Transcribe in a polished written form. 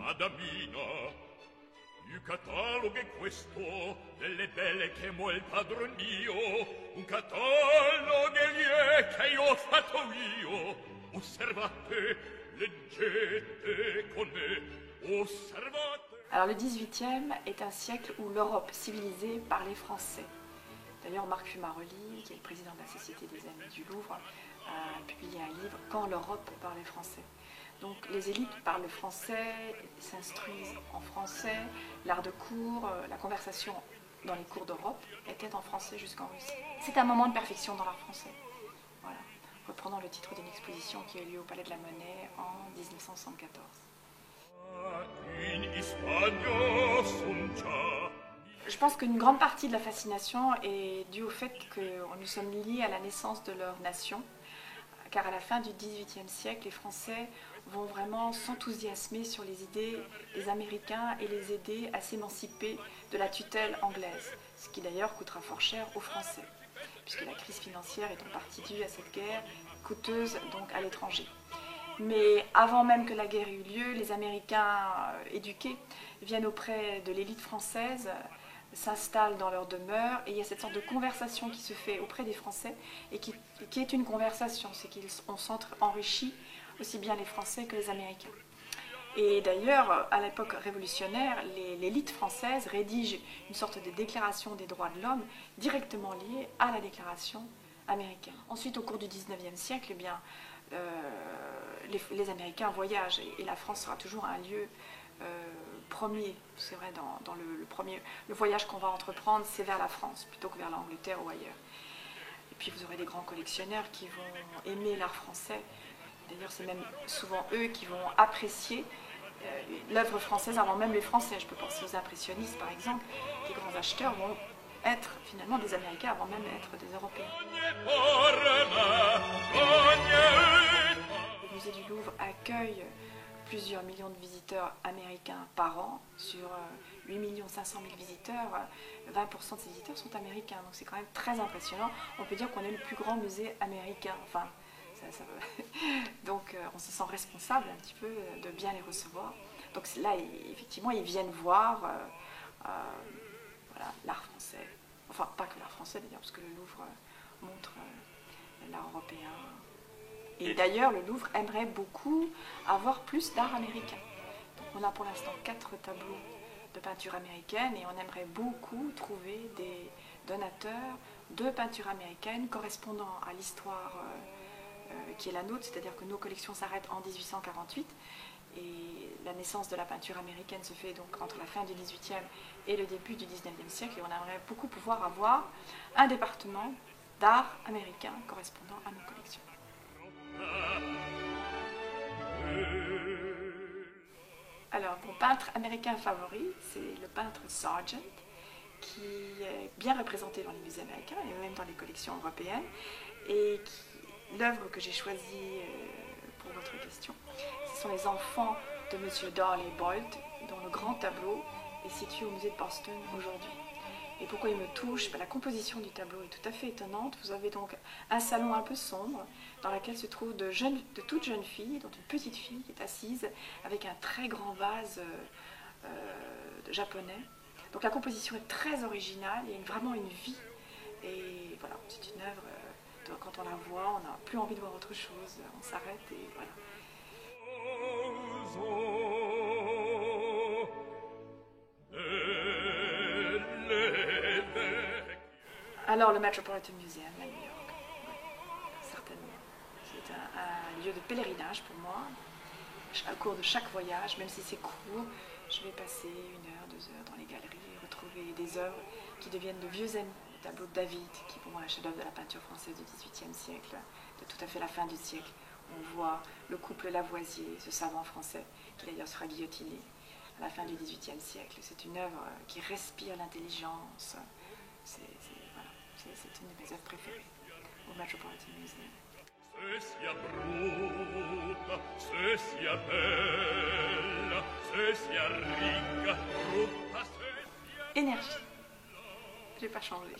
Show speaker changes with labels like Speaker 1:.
Speaker 1: Madamina, il catalogo è questo, delle belle che mo' il padron mio, un catalogo che io ho fatto io. Osservate, leggete con me, osservate.
Speaker 2: Alors le XVIIIe est un siècle où l'Europe civilisée parlait français. D'ailleurs, Marc Fumaroli, qui est le président de la Société des Amis du Louvre, a publié un livre « Quand l'Europe parlait français ». Donc les élites parlent français, s'instruisent en français, l'art de cour, la conversation dans les cours d'Europe était en français jusqu'en Russie. C'est un moment de perfection dans l'art français. Voilà. Reprenons le titre d'une exposition qui a eu lieu au Palais de la Monnaie en 1974. Je pense qu'une grande partie de la fascination est due au fait que nous sommes liés à la naissance de leur nation, car à la fin du XVIIIe siècle, les Français vont vraiment s'enthousiasmer sur les idées des Américains et les aider à s'émanciper de la tutelle anglaise, ce qui d'ailleurs coûtera fort cher aux Français, puisque la crise financière est en partie due à cette guerre coûteuse donc à l'étranger. Mais avant même que la guerre ait eu lieu, les Américains éduqués viennent auprès de l'élite française, s'installent dans leur demeure, et il y a cette sorte de conversation qui se fait auprès des Français, et qui est une conversation, c'est qu'on s'enrichit aussi bien les Français que les Américains. Et d'ailleurs, à l'époque révolutionnaire, l'élite française rédige une sorte de déclaration des droits de l'homme directement liée à la déclaration américaine. Ensuite, au cours du XIXe siècle, eh bien, les Américains voyagent, et la France sera toujours un lieu premier, c'est vrai, dans le voyage qu'on va entreprendre, c'est vers la France, plutôt que vers l'Angleterre ou ailleurs. Et puis vous aurez des grands collectionneurs qui vont aimer l'art français. D'ailleurs, c'est même souvent eux qui vont apprécier l'œuvre française avant même les Français. Je peux penser aux impressionnistes, par exemple. Les grands acheteurs vont être finalement des Américains avant même d'être des Européens. Le musée du Louvre accueille plusieurs millions de visiteurs américains par an. Sur 8 500 000 visiteurs, 20% de ces visiteurs sont américains. Donc c'est quand même très impressionnant. On peut dire qu'on est le plus grand musée américain. Enfin, donc on se sent responsable un petit peu de bien les recevoir. Donc là, effectivement, ils viennent voir voilà, l'art français. Enfin, pas que l'art français d'ailleurs, parce que le Louvre montre l'art européen. Et d'ailleurs, le Louvre aimerait beaucoup avoir plus d'art américain. Donc on a pour l'instant 4 tableaux de peinture américaine, et on aimerait beaucoup trouver des donateurs de peinture américaine correspondant à l'histoire qui est la nôtre, c'est-à-dire que nos collections s'arrêtent en 1848, et la naissance de la peinture américaine se fait donc entre la fin du XVIIIe et le début du XIXe siècle, et on aimerait beaucoup pouvoir avoir un département d'art américain correspondant à nos collections. Alors, mon peintre américain favori, c'est le peintre Sargent, qui est bien représenté dans les musées américains et même dans les collections européennes, et l'œuvre que j'ai choisie pour votre question, ce sont les enfants de M. Darley Boyd, dont le grand tableau est situé au musée de Boston aujourd'hui. Et pourquoi il me touche? La composition du tableau est tout à fait étonnante. Vous avez donc un salon un peu sombre dans lequel se trouvent de toutes jeunes filles, dont une petite fille qui est assise avec un très grand vase japonais. Donc la composition est très originale, il y a vraiment une vie. Et voilà, c'est une œuvre, quand on la voit, on n'a plus envie de voir autre chose, on s'arrête et voilà. Alors le Metropolitan Museum à New York, oui, certainement. C'est un lieu de pèlerinage pour moi. Au cours de chaque voyage, même si c'est court, je vais passer 1 heure, 2 heures dans les galeries et retrouver des œuvres qui deviennent de vieux amis. Le tableau de David, qui est pour moi un chef-d'œuvre de la peinture française du XVIIIe siècle, de tout à fait la fin du siècle. On voit le couple Lavoisier, ce savant français, qui d'ailleurs sera guillotiné à la fin du XVIIIe siècle. C'est une œuvre qui respire l'intelligence. C'est une de mes œuvres préférées au Metropolitan Museum.
Speaker 1: Se sia brutta, se sia bella, se sia ricca, brutta, se sia...
Speaker 2: Énergie. J'ai pas changé.